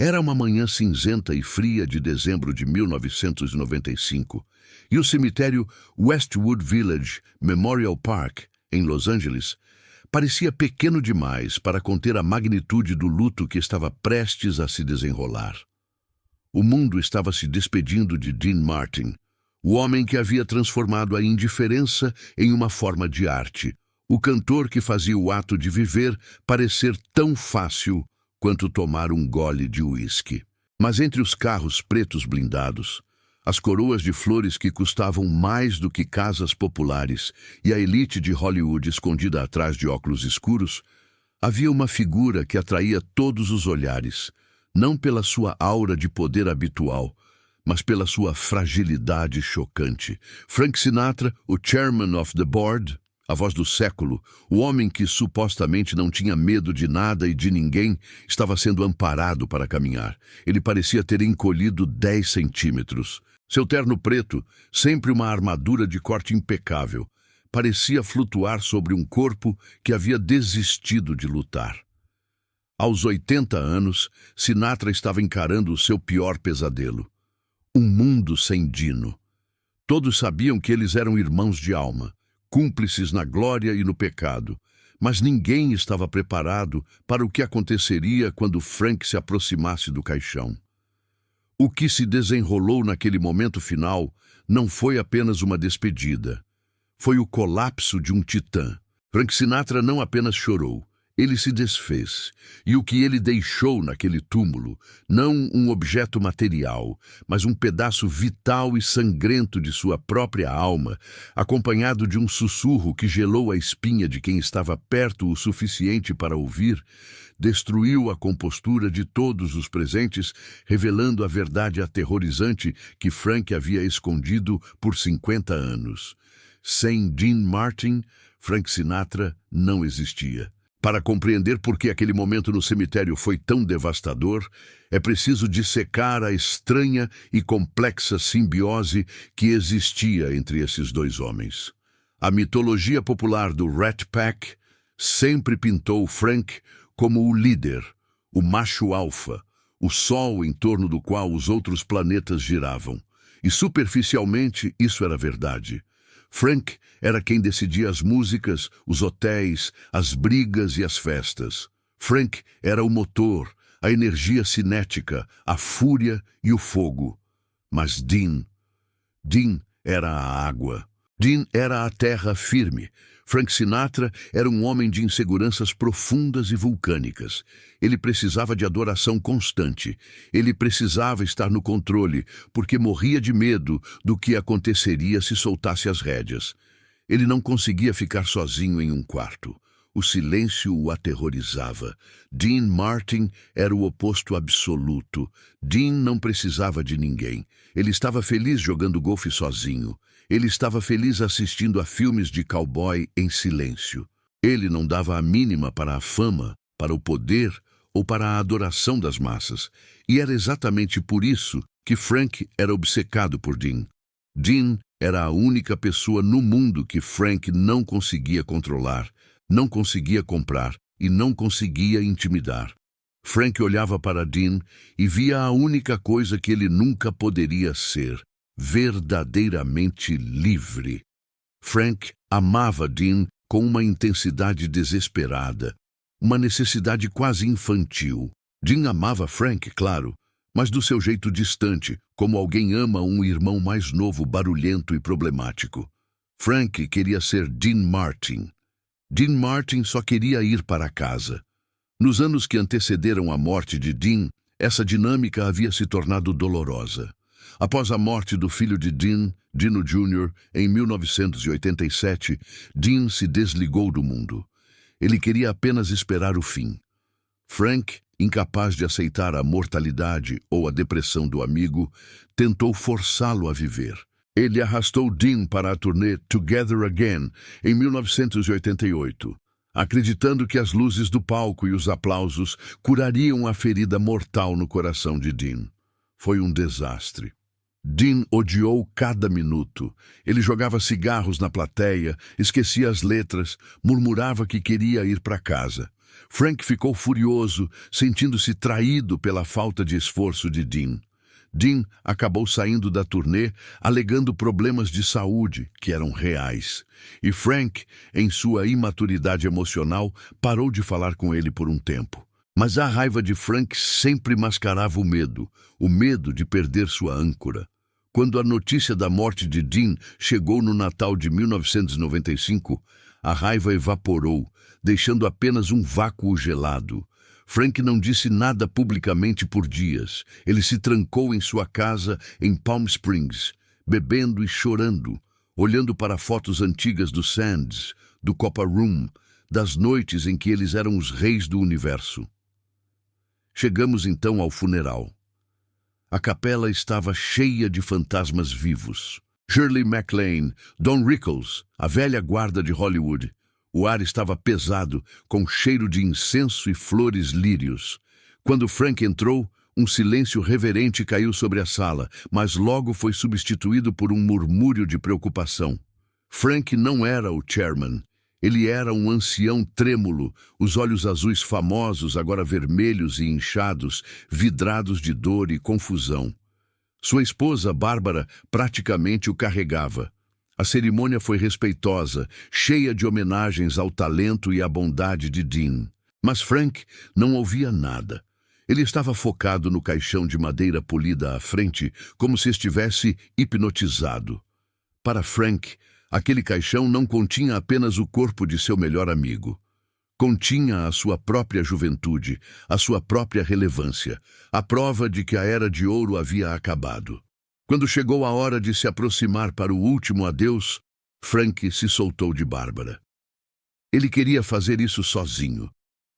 Era uma manhã cinzenta e fria de dezembro de 1995, e o cemitério Westwood Village Memorial Park, em Los Angeles, parecia pequeno demais para conter a magnitude do luto que estava prestes a se desenrolar. O mundo estava se despedindo de Dean Martin, o homem que havia transformado a indiferença em uma forma de arte, o cantor que fazia o ato de viver parecer tão fácil quanto tomar um gole de uísque. Mas entre os carros pretos blindados, as coroas de flores que custavam mais do que casas populares e a elite de Hollywood escondida atrás de óculos escuros, havia uma figura que atraía todos os olhares, não pela sua aura de poder habitual, mas pela sua fragilidade chocante. Frank Sinatra, o chairman of the board, a voz do século, o homem que supostamente não tinha medo de nada e de ninguém, estava sendo amparado para caminhar. Ele parecia ter encolhido 10 centímetros. Seu terno preto, sempre uma armadura de corte impecável, parecia flutuar sobre um corpo que havia desistido de lutar. Aos 80 anos, Sinatra estava encarando o seu pior pesadelo. Um mundo sem Dino. Todos sabiam que eles eram irmãos de alma, cúmplices na glória e no pecado, mas ninguém estava preparado para o que aconteceria quando Frank se aproximasse do caixão. O que se desenrolou naquele momento final não foi apenas uma despedida. Foi o colapso de um titã. Frank Sinatra não apenas chorou, ele se desfez, e o que ele deixou naquele túmulo, não um objeto material, mas um pedaço vital e sangrento de sua própria alma, acompanhado de um sussurro que gelou a espinha de quem estava perto o suficiente para ouvir, destruiu a compostura de todos os presentes, revelando a verdade aterrorizante que Frank havia escondido por 50 anos. Sem Dean Martin, Frank Sinatra não existia. Para compreender por que aquele momento no cemitério foi tão devastador, é preciso dissecar a estranha e complexa simbiose que existia entre esses dois homens. A mitologia popular do Rat Pack sempre pintou Frank como o líder, o macho alfa, o sol em torno do qual os outros planetas giravam. E superficialmente isso era verdade. Frank era quem decidia as músicas, os hotéis, as brigas e as festas. Frank era o motor, a energia cinética, a fúria e o fogo. Mas Dean era a água. Dean era a terra firme. Frank Sinatra era um homem de inseguranças profundas e vulcânicas. Ele precisava de adoração constante. Ele precisava estar no controle, porque morria de medo do que aconteceria se soltasse as rédeas. Ele não conseguia ficar sozinho em um quarto. O silêncio o aterrorizava. Dean Martin era o oposto absoluto. Dean não precisava de ninguém. Ele estava feliz jogando golfe sozinho. Ele estava feliz assistindo a filmes de cowboy em silêncio. Ele não dava a mínima para a fama, para o poder ou para a adoração das massas. E era exatamente por isso que Frank era obcecado por Dean. Dean era a única pessoa no mundo que Frank não conseguia controlar, não conseguia comprar e não conseguia intimidar. Frank olhava para Dean e via a única coisa que ele nunca poderia ser: verdadeiramente livre. Frank amava Dean com uma intensidade desesperada, uma necessidade quase infantil. Dean amava Frank, claro, mas do seu jeito distante, como alguém ama um irmão mais novo, barulhento e problemático. Frank queria ser Dean Martin. Dean Martin só queria ir para casa. Nos anos que antecederam a morte de Dean, essa dinâmica havia se tornado dolorosa. Após a morte do filho de Dean, Dino Jr., em 1987, Dean se desligou do mundo. Ele queria apenas esperar o fim. Frank, incapaz de aceitar a mortalidade ou a depressão do amigo, tentou forçá-lo a viver. Ele arrastou Dean para a turnê Together Again, em 1988, acreditando que as luzes do palco e os aplausos curariam a ferida mortal no coração de Dean. Foi um desastre. Dean odiou cada minuto. Ele jogava cigarros na plateia, esquecia as letras, murmurava que queria ir para casa. Frank ficou furioso, sentindo-se traído pela falta de esforço de Dean. Dean acabou saindo da turnê alegando problemas de saúde que eram reais. E Frank, em sua imaturidade emocional, parou de falar com ele por um tempo. Mas a raiva de Frank sempre mascarava o medo de perder sua âncora. Quando a notícia da morte de Dean chegou no Natal de 1995, a raiva evaporou, deixando apenas um vácuo gelado. Frank não disse nada publicamente por dias. Ele se trancou em sua casa em Palm Springs, bebendo e chorando, olhando para fotos antigas do Sands, do Copper Room, das noites em que eles eram os reis do universo. Chegamos então ao funeral. A capela estava cheia de fantasmas vivos. Shirley MacLaine, Don Rickles, a velha guarda de Hollywood. O ar estava pesado, com cheiro de incenso e flores lírios. Quando Frank entrou, um silêncio reverente caiu sobre a sala, mas logo foi substituído por um murmúrio de preocupação. Frank não era o chairman. Ele era um ancião trêmulo, os olhos azuis famosos, agora vermelhos e inchados, vidrados de dor e confusão. Sua esposa, Bárbara, praticamente o carregava. A cerimônia foi respeitosa, cheia de homenagens ao talento e à bondade de Dean. Mas Frank não ouvia nada. Ele estava focado no caixão de madeira polida à frente, como se estivesse hipnotizado. Para Frank, aquele caixão não continha apenas o corpo de seu melhor amigo. Continha a sua própria juventude, a sua própria relevância, a prova de que a era de ouro havia acabado. Quando chegou a hora de se aproximar para o último adeus, Frank se soltou de Bárbara. Ele queria fazer isso sozinho.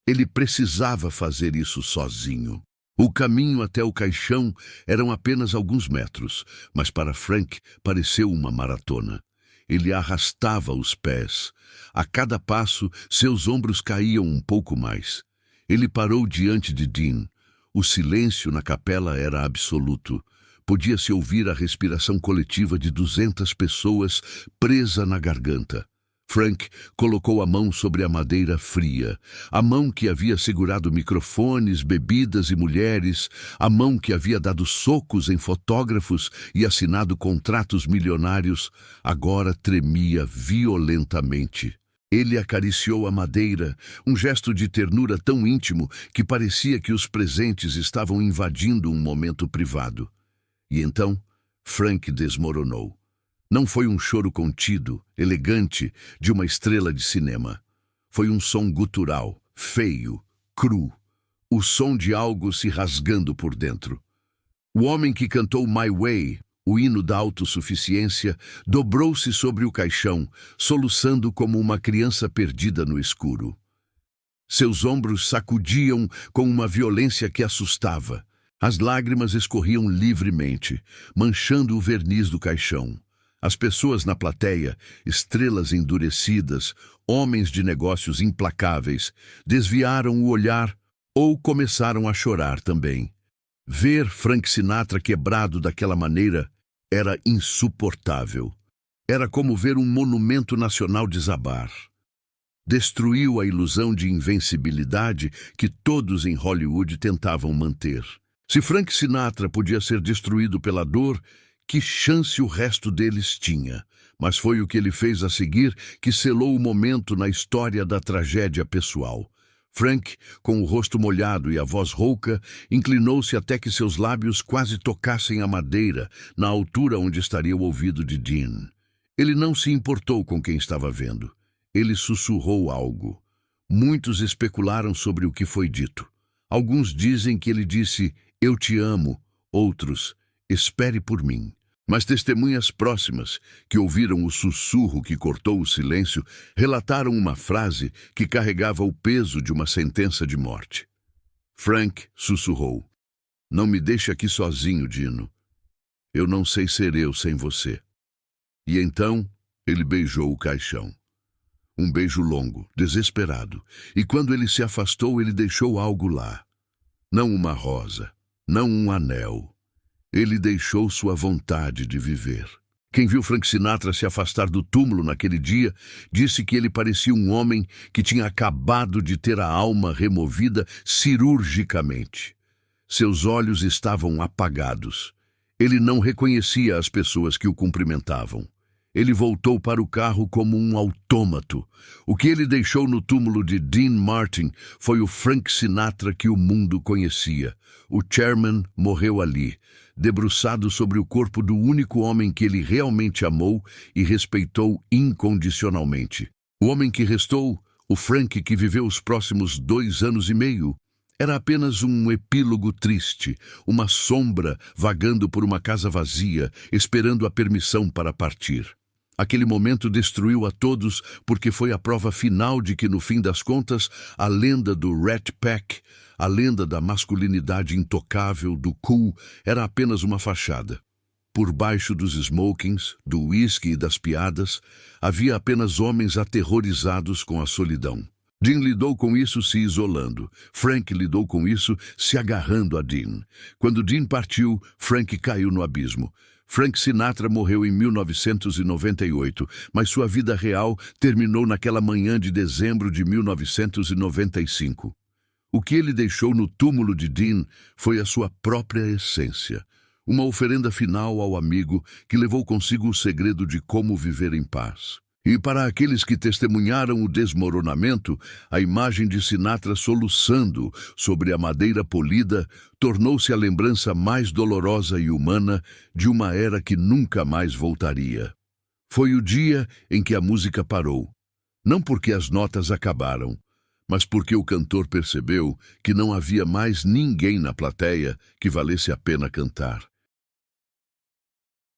Ele precisava fazer isso sozinho. O caminho até o caixão eram apenas alguns metros, mas para Frank pareceu uma maratona. Ele arrastava os pés. A cada passo, seus ombros caíam um pouco mais. Ele parou diante de Dean. O silêncio na capela era absoluto. Podia-se ouvir a respiração coletiva de 200 pessoas presa na garganta. Frank colocou a mão sobre a madeira fria, a mão que havia segurado microfones, bebidas e mulheres, a mão que havia dado socos em fotógrafos e assinado contratos milionários, agora tremia violentamente. Ele acariciou a madeira, um gesto de ternura tão íntimo que parecia que os presentes estavam invadindo um momento privado. E então, Frank desmoronou. Não foi um choro contido, elegante, de uma estrela de cinema. Foi um som gutural, feio, cru. O som de algo se rasgando por dentro. O homem que cantou My Way, o hino da autossuficiência, dobrou-se sobre o caixão, soluçando como uma criança perdida no escuro. Seus ombros sacudiam com uma violência que assustava. As lágrimas escorriam livremente, manchando o verniz do caixão. As pessoas na plateia, estrelas endurecidas, homens de negócios implacáveis, desviaram o olhar ou começaram a chorar também. Ver Frank Sinatra quebrado daquela maneira era insuportável. Era como ver um monumento nacional desabar. Destruiu a ilusão de invencibilidade que todos em Hollywood tentavam manter. Se Frank Sinatra podia ser destruído pela dor, que chance o resto deles tinha? Mas foi o que ele fez a seguir que selou o momento na história da tragédia pessoal. Frank, com o rosto molhado e a voz rouca, inclinou-se até que seus lábios quase tocassem a madeira, na altura onde estaria o ouvido de Dean. Ele não se importou com quem estava vendo. Ele sussurrou algo. Muitos especularam sobre o que foi dito. Alguns dizem que ele disse, "Eu te amo", outros, "Espere por mim". Mas testemunhas próximas, que ouviram o sussurro que cortou o silêncio, relataram uma frase que carregava o peso de uma sentença de morte. Frank sussurrou, "Não me deixe aqui sozinho, Dino. Eu não sei ser eu sem você." E então ele beijou o caixão. Um beijo longo, desesperado, e quando ele se afastou, ele deixou algo lá. Não uma rosa, não um anel. Ele deixou sua vontade de viver. Quem viu Frank Sinatra se afastar do túmulo naquele dia disse que ele parecia um homem que tinha acabado de ter a alma removida cirurgicamente. Seus olhos estavam apagados. Ele não reconhecia as pessoas que o cumprimentavam. Ele voltou para o carro como um autômato. O que ele deixou no túmulo de Dean Martin foi o Frank Sinatra que o mundo conhecia. O chairman morreu ali, debruçado sobre o corpo do único homem que ele realmente amou e respeitou incondicionalmente. O homem que restou, o Frank que viveu os próximos 2 anos e meio, era apenas um epílogo triste, uma sombra vagando por uma casa vazia, esperando a permissão para partir. Aquele momento destruiu a todos porque foi a prova final de que, no fim das contas, a lenda do Rat Pack, a lenda da masculinidade intocável, do cool, era apenas uma fachada. Por baixo dos smokings, do uísque e das piadas, havia apenas homens aterrorizados com a solidão. Dean lidou com isso se isolando. Frank lidou com isso se agarrando a Dean. Quando Dean partiu, Frank caiu no abismo. Frank Sinatra morreu em 1998, mas sua vida real terminou naquela manhã de dezembro de 1995. O que ele deixou no túmulo de Dean foi a sua própria essência. Uma oferenda final ao amigo que levou consigo o segredo de como viver em paz. E para aqueles que testemunharam o desmoronamento, a imagem de Sinatra soluçando sobre a madeira polida tornou-se a lembrança mais dolorosa e humana de uma era que nunca mais voltaria. Foi o dia em que a música parou. Não porque as notas acabaram, mas porque o cantor percebeu que não havia mais ninguém na plateia que valesse a pena cantar.